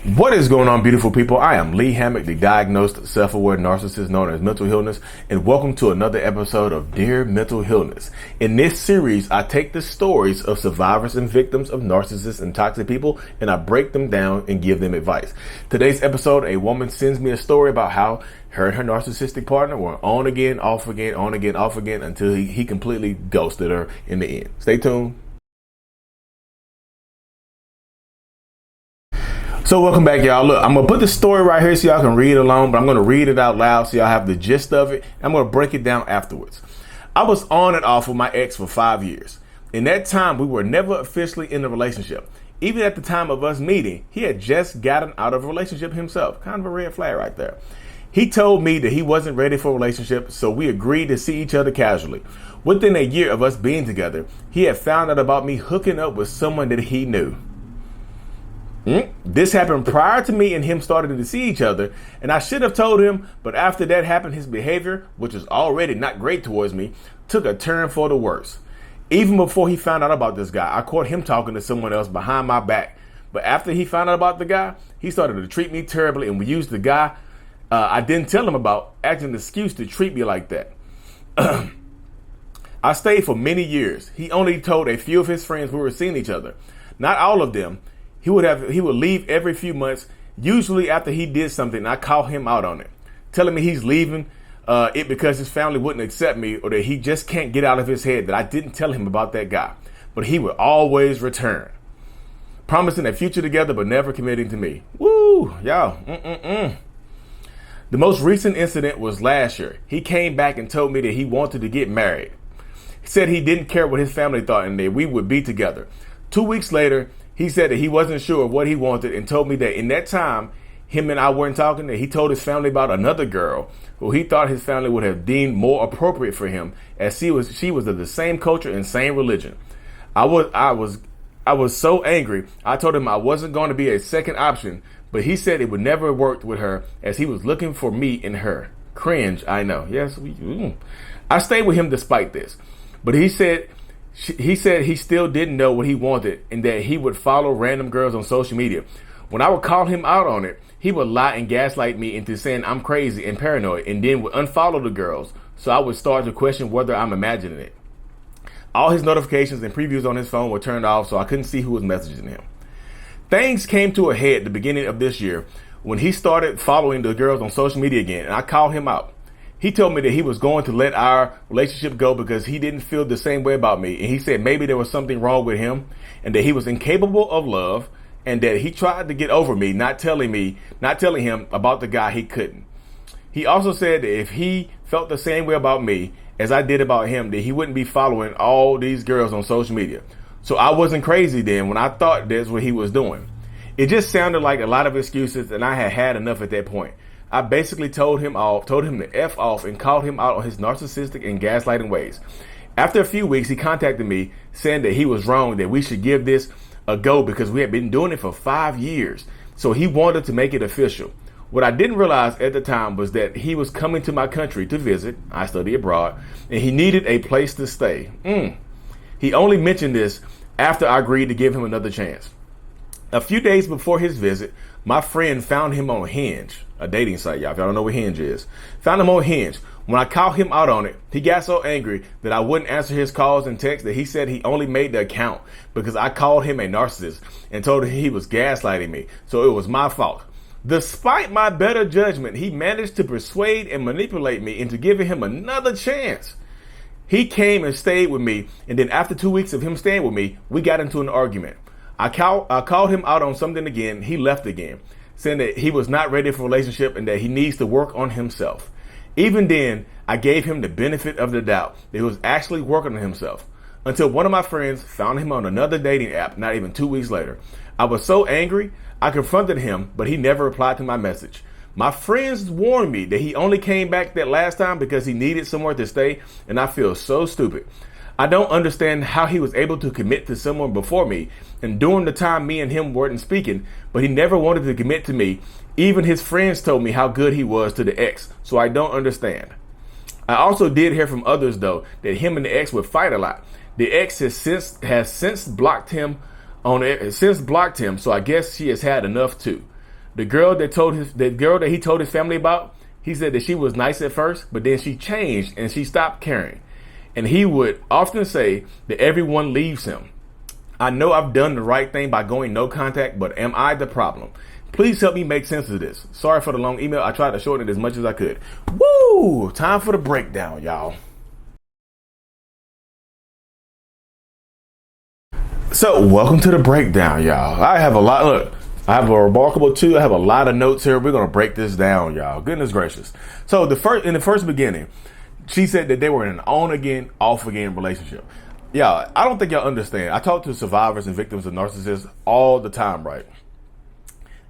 What is going on, beautiful people? I am Lee Hammock, the diagnosed self-aware narcissist known as Mental Healness, and welcome to another episode of Dear Mental Healness. In this series, I take the stories of survivors and victims of narcissists and toxic people, and I break them down and give them advice. Today's episode, a woman sends me a story about how her and her narcissistic partner were on again, off again, on again, off again, until he completely ghosted her in the end. Stay tuned. So welcome back, y'all. Look, I'm going to put the story right here so y'all can read along, but I'm going to read it out loud so y'all have the gist of it. I'm going to break it down afterwards. I was on and off with my ex for 5 years. In that time, we were never officially in a relationship. Even at the time of us meeting, he had just gotten out of a relationship himself. Kind of a red flag right there. He told me that he wasn't ready for a relationship, so we agreed to see each other casually. Within a year of us being together, he had found out about me hooking up with someone that he knew. This happened prior to me and him starting to see each other, and I should have told him, but after that happened, his behavior, which was already not great towards me, took a turn for the worse. Even before he found out about this guy, I caught him talking to someone else behind my back. But after he found out about the guy, he started to treat me terribly, and we used the guy I didn't tell him about acting an excuse to treat me like that. I stayed for many years. He only told a few of his friends we were seeing each other. Not all of them. He would leave every few months, usually after he did something, and I call him out on it, telling me he's leaving it because his family wouldn't accept me, or that he just can't get out of his head that I didn't tell him about that guy. But he would always return, promising a future together but never committing to me. Woo, y'all. The most recent incident was last year. He came back and told me that he wanted to get married. He said he didn't care what his family thought and that we would be together. 2 weeks later, he said that he wasn't sure of what he wanted and told me that in that time, him and I weren't talking, that he told his family about another girl who he thought his family would have deemed more appropriate for him, as she was of the same culture and same religion. I was so angry. I told him I wasn't going to be a second option, but he said it would never have worked with her as he was looking for me in her. Cringe, I know. Yes, I stayed with him despite this, but he said he still didn't know what he wanted and that he would follow random girls on social media. When I would call him out on it, he would lie and gaslight me into saying I'm crazy and paranoid, and then would unfollow the girls. So I would start to question whether I'm imagining it. All his notifications and previews on his phone were turned off, so I couldn't see who was messaging him. Things came to a head at the beginning of this year when he started following the girls on social media again, and I called him out. He told me that he was going to let our relationship go because he didn't feel the same way about me. And he said maybe there was something wrong with him and that he was incapable of love and that he tried to get over me, not telling him about the guy he couldn't. He also said that if he felt the same way about me as I did about him, that he wouldn't be following all these girls on social media. So I wasn't crazy then when I thought that's what he was doing. It just sounded like a lot of excuses, and I had enough at that point. I basically told him to F off and called him out on his narcissistic and gaslighting ways. After a few weeks, he contacted me saying that he was wrong, that we should give this a go because we had been doing it for 5 years. So he wanted to make it official. What I didn't realize at the time was that he was coming to my country to visit. I study abroad, and he needed a place to stay. He only mentioned this after I agreed to give him another chance. A few days before his visit, my friend found him on Hinge, a dating site, y'all. If y'all don't know what Hinge is, found him on Hinge. When I called him out on it, he got so angry that I wouldn't answer his calls and texts that he said he only made the account because I called him a narcissist and told him he was gaslighting me. So it was my fault. Despite my better judgment, he managed to persuade and manipulate me into giving him another chance. He came and stayed with me, and then after 2 weeks of him staying with me, we got into an argument. I called him out on something again. He left again, saying that he was not ready for a relationship and that he needs to work on himself. Even then, I gave him the benefit of the doubt that he was actually working on himself, until one of my friends found him on another dating app not even 2 weeks later. I was so angry, I confronted him, but he never replied to my message. My friends warned me that he only came back that last time because he needed somewhere to stay, and I feel so stupid. I don't understand how he was able to commit to someone before me, and during the time me and him weren't speaking, but he never wanted to commit to me. Even his friends told me how good he was to the ex, so I don't understand. I also did hear from others, though, that him and the ex would fight a lot. The ex has since blocked him, so I guess she has had enough too. The girl that he told his family about, he said that she was nice at first, but then she changed and she stopped caring. And he would often say that everyone leaves him. I know I've done the right thing by going no contact, but am I the problem? Please help me make sense of this. Sorry for the long email. I tried to shorten it as much as I could. Woo! Time for the breakdown, y'all. So, welcome to the breakdown, y'all. I have a remarkable two. I have a lot of notes here. We're going to break this down, y'all. Goodness gracious. So, in the first beginning, she said that they were in an on-again, off-again relationship. Yeah, I don't think y'all understand. I talk to survivors and victims of narcissists all the time, right?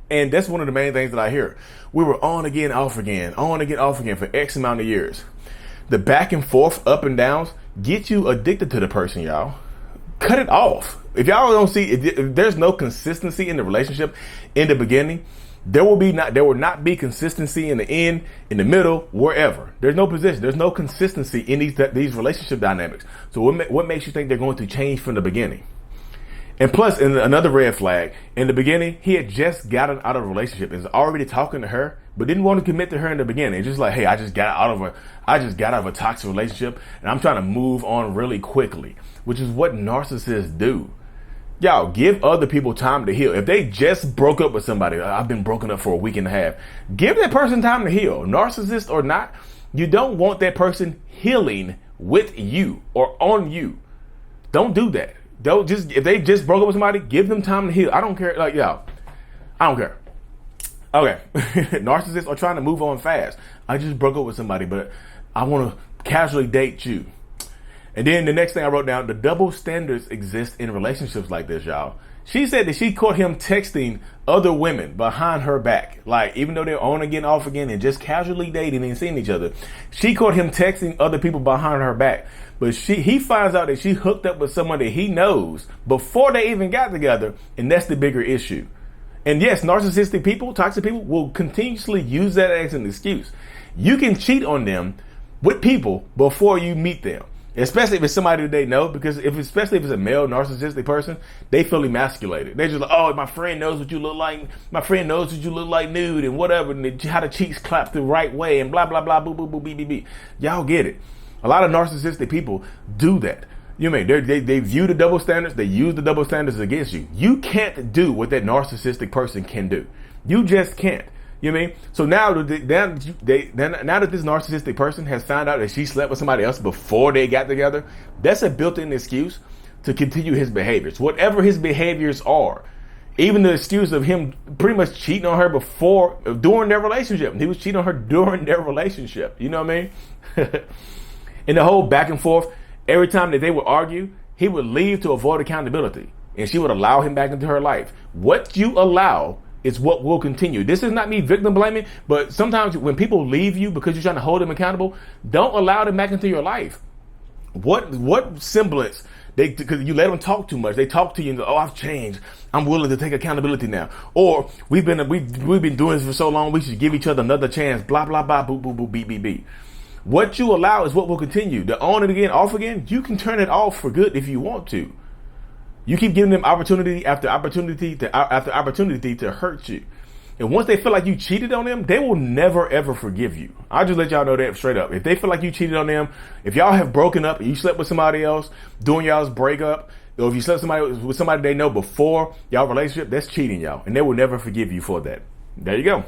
And that's one of the main things that I hear. We were on again, off again for X amount of years. The back and forth, up and downs, get you addicted to the person, y'all. Cut it off. If y'all don't see, if there's no consistency in the relationship in the beginning, there will not be consistency in the end, in the middle, wherever. There's no position. There's no consistency in these relationship dynamics. So what makes you think they're going to change from the beginning? And plus, in another red flag, in the beginning, he had just gotten out of a relationship and was already talking to her, but didn't want to commit to her in the beginning. Just like, hey, I just got out of a toxic relationship and I'm trying to move on really quickly, which is what narcissists do. Y'all, give other people time to heal. If they just broke up with somebody, I've been broken up for a week and a half, give that person time to heal. Narcissist or not, you don't want that person healing with you or on you. Don't do that. If they just broke up with somebody, give them time to heal. I don't care. Like, y'all, I don't care. Okay. Narcissists are trying to move on fast. I just broke up with somebody, but I want to casually date you. And then the next thing I wrote down, the double standards exist in relationships like this, y'all. She said that she caught him texting other women behind her back. Like, even though they're on again, off again, and just casually dating and seeing each other, she caught him texting other people behind her back. But he finds out that she hooked up with someone that he knows before they even got together, and that's the bigger issue. And yes, narcissistic people, toxic people, will continuously use that as an excuse. You can cheat on them with people before you meet them. Especially if it's somebody that they know, because especially if it's a male narcissistic person, they feel emasculated. They're just like, oh, my friend knows what you look like. My friend knows what you look like nude and whatever, and how the cheeks clap the right way and blah, blah, blah, boo, boo, boo, beep, beep, beep. Y'all get it. A lot of narcissistic people do that. You know what I mean? They view the double standards. They use the double standards against you. You can't do what that narcissistic person can do. You just can't. You know what I mean? So now that this narcissistic person has found out that she slept with somebody else before they got together, that's a built-in excuse to continue his behaviors. Whatever his behaviors are, even the excuse of him pretty much cheating on her during their relationship. He was cheating on her during their relationship. You know what I mean? And the whole back and forth, every time that they would argue, he would leave to avoid accountability. And she would allow him back into her life. What you allow is what will continue. This is not me victim blaming, but sometimes when people leave you because you're trying to hold them accountable, don't allow them back into your life. What semblance, because you let them talk too much. They talk to you and go, oh, I've changed. I'm willing to take accountability now. Or we've been doing this for so long, we should give each other another chance. Blah, blah, blah, boo, boo, boo, beep, beep, beep. What you allow is what will continue. The on it again, off again, you can turn it off for good if you want to. You keep giving them opportunity after opportunity to hurt you. And once they feel like you cheated on them, they will never, ever forgive you. I'll just let y'all know that straight up. If they feel like you cheated on them, if y'all have broken up and you slept with somebody else during y'all's breakup, or if you slept with somebody they know before y'all relationship, that's cheating, y'all. And they will never forgive you for that. There you go.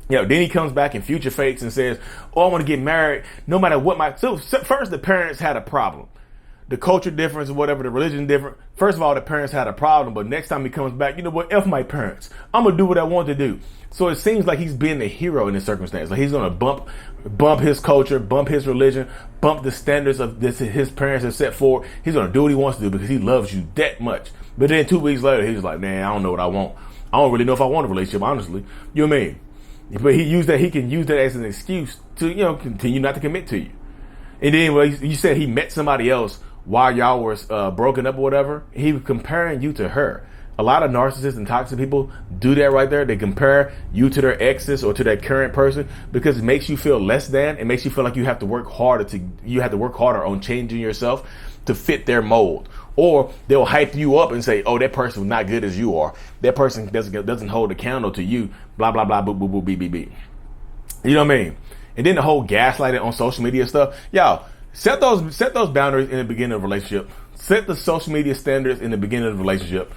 Then he comes back in future fakes and says, oh, I want to get married no matter what So first, the parents had a problem. The culture difference or whatever, the religion different. First of all, the parents had a problem, but next time he comes back, you know what? F my parents. I'm going to do what I want to do. So it seems like he's being the hero in this circumstance. Like he's going to bump his culture, bump his religion, bump the standards of this his parents have set forward. He's going to do what he wants to do because he loves you that much. But then 2 weeks later, he's like, man, I don't know what I want. I don't really know if I want a relationship, honestly. You know what I mean? But he can use that as an excuse to, continue not to commit to you. And then you said he met somebody else while y'all were broken up or whatever. He was comparing you to her. A lot of narcissists and toxic people do that right there. They compare you to their exes or to their current person because it makes you feel less than. It makes you feel like you have to work harder on changing yourself to fit their mold Or they'll hype you up and say, oh, that person was not good as you are. That person doesn't hold a candle to you. Blah, blah, blah, boo, boo, boo, beep, beep, beep. You know what I mean? And then the whole gaslighting on social media stuff. Y'all, set those boundaries in the beginning of a relationship. Set the social media standards in the beginning of the relationship.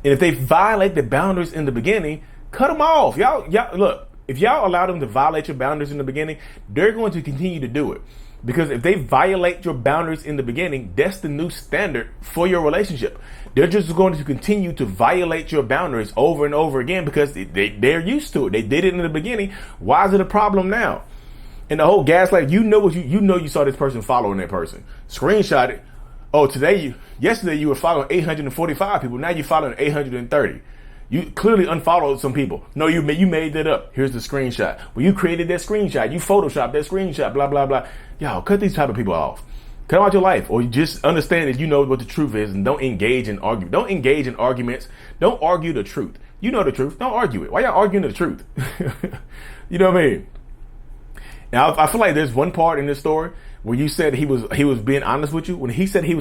And if they violate the boundaries in the beginning, cut them off. Y'all, look, if y'all allow them to violate your boundaries in the beginning, they're going to continue to do it. Because if they violate your boundaries in the beginning, that's the new standard for your relationship. They're just going to continue to violate your boundaries over and over again because they're used to it. They did it in the beginning. Why is it a problem now? And the whole gaslight, you saw this person following that person. Screenshot it. Oh, yesterday you were following 845 people. Now you're following 830. You clearly unfollowed some people. No, you made that up. Here's the screenshot. Well, you created that screenshot. You photoshopped that screenshot, blah, blah, blah. Y'all, cut these type of people off. Cut them out your life. Or you just understand that you know what the truth is and don't engage in arguments. Don't engage in arguments. Don't argue the truth. You know the truth. Don't argue it. Why y'all arguing the truth? You know what I mean? Now, I feel like there's one part in this story where you said he was being honest with you when he said he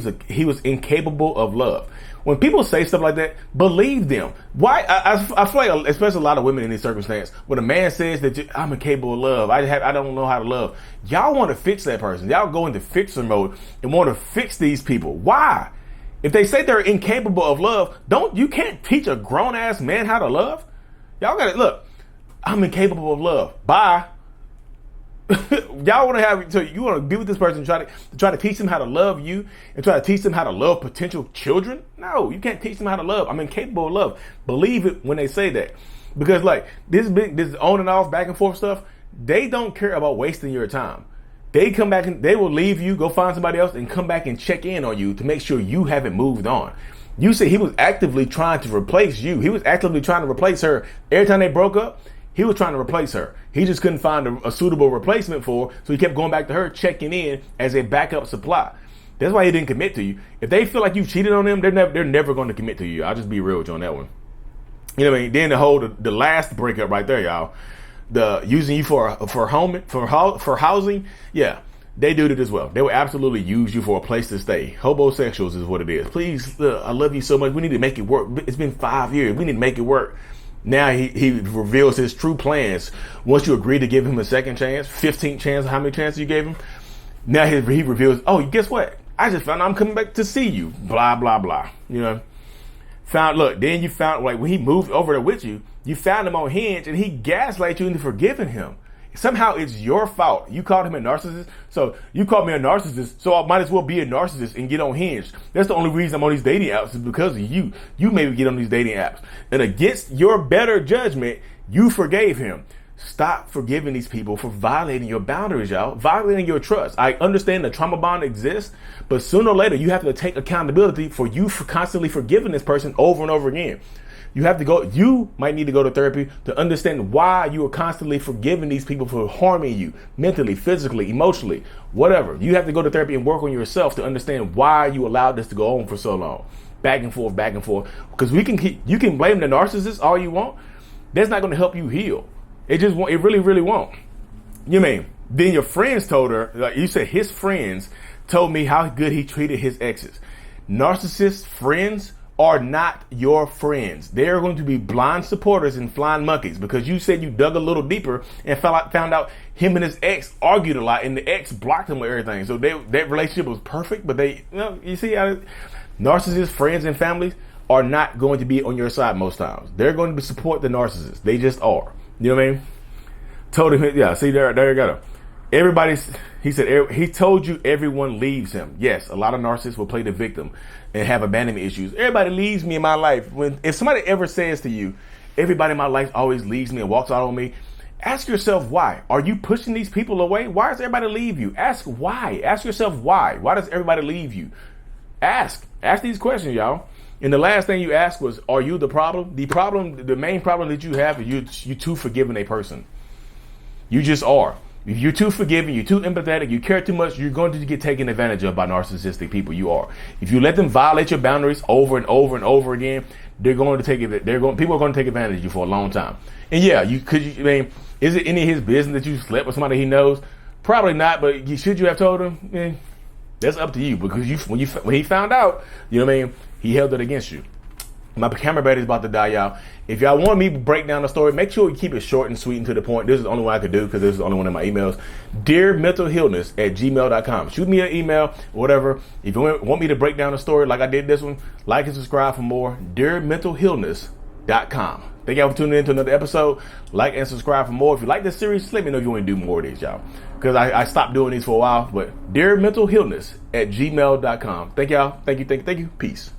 was incapable of love. When people say stuff like that, believe them. Why? I feel like, especially a lot of women in this circumstance, when a man says that I'm incapable of love, I don't know how to love. Y'all want to fix that person. Y'all go into fixer mode and want to fix these people. Why? If they say they're incapable of love, you can't teach a grown ass man how to love. Y'all got to look. I'm incapable of love. Bye. Y'all want you want to be with this person, try to teach them how to love you and try to teach them how to love potential children? No, you can't teach them how to love. I'm incapable of love. Believe it when they say that. Because like this on and off, back and forth stuff, they don't care about wasting your time. They come back and they will leave you, go find somebody else and come back and check in on you to make sure you haven't moved on. You said he was actively trying to replace you. He was actively trying to replace her. Every time they broke up, he was trying to replace her. He just couldn't find a suitable replacement for her, so he kept going back to her, checking in as a backup supply. That's why he didn't commit to you. If they feel like you cheated on them, they're never going to commit to you. I'll just be real with you on that one. You know what I mean? Then the last breakup right there, y'all. The using you for housing, yeah, they do it as well. They will absolutely use you for a place to stay. Hobosexuals is what it is. Please, I love you so much. We need to make it work. It's been 5 years. We need to make it work. Now he reveals his true plans. Once you agree to give him a second chance, 15th chance, how many chances you gave him? Now he reveals, oh, guess what? I just found out I'm coming back to see you. Blah, blah, blah. You know? Then you found, like, when he moved over there with you, you found him on Hinge and he gaslight you into forgiving him. Somehow it's your fault. You called him a narcissist. So you called me a narcissist. So I might as well be a narcissist and get on Hinge. That's the only reason I'm on these dating apps is because of you. You made me get on these dating apps. And against your better judgment, you forgave him. Stop forgiving these people for violating your boundaries, y'all. Violating your trust. I understand the trauma bond exists, but sooner or later you have to take accountability for constantly forgiving this person over and over again. You might need to go to therapy to understand why you are constantly forgiving these people for harming you mentally, physically, emotionally, whatever. You have to go to therapy and work on yourself to understand why you allowed this to go on for so long. Back and forth. Because you can blame the narcissist all you want. That's not going to help you heal. It really, really won't. You mean, then your friends told her, like you said, his friends told me how good he treated his exes. Narcissist friends are not your friends. They're going to be blind supporters and flying monkeys because you said you dug a little deeper and found out him and his ex argued a lot and the ex blocked him with everything. So that relationship was perfect, but you see how narcissist friends and families are not going to be on your side most times. They're going to support the narcissist. They just are. You know what I mean? Told him, yeah, see there you go. He told you everyone leaves him. Yes, a lot of narcissists will play the victim and have abandonment issues. Everybody leaves me in my life. If somebody ever says to you, everybody in my life always leaves me and walks out on me, ask yourself why. Are you pushing these people away? Why does everybody leave you? Ask why. Ask yourself why. Why does everybody leave you? Ask these questions, y'all. And the last thing you asked was, are you the problem? The main problem that you have is you too forgiving a person. You just are. If you're too forgiving, you're too empathetic, you care too much, you're going to get taken advantage of by narcissistic people. You are. If you let them violate your boundaries over and over and over again, people are going to take advantage of you for a long time. And yeah, is it any of his business that you slept with somebody he knows? Probably not, but should you have told him? That's up to you, because when he found out, you know what I mean, he held it against you. My camera battery is about to die, y'all. If y'all want me to break down the story, make sure you keep it short and sweet and to the point. This is the only one I could do, because this is the only one in my emails. dearmentalhealness@gmail.com. Shoot me an email, whatever. If you want me to break down the story like I did this one, like and subscribe for more. dearmentalhealness.com. Thank y'all for tuning in to another episode. Like and subscribe for more. If you like this series, just let me know if you want to do more of these, y'all. Because I stopped doing these for a while. But dearmentalhealness@gmail.com. Thank y'all. Thank you. Peace.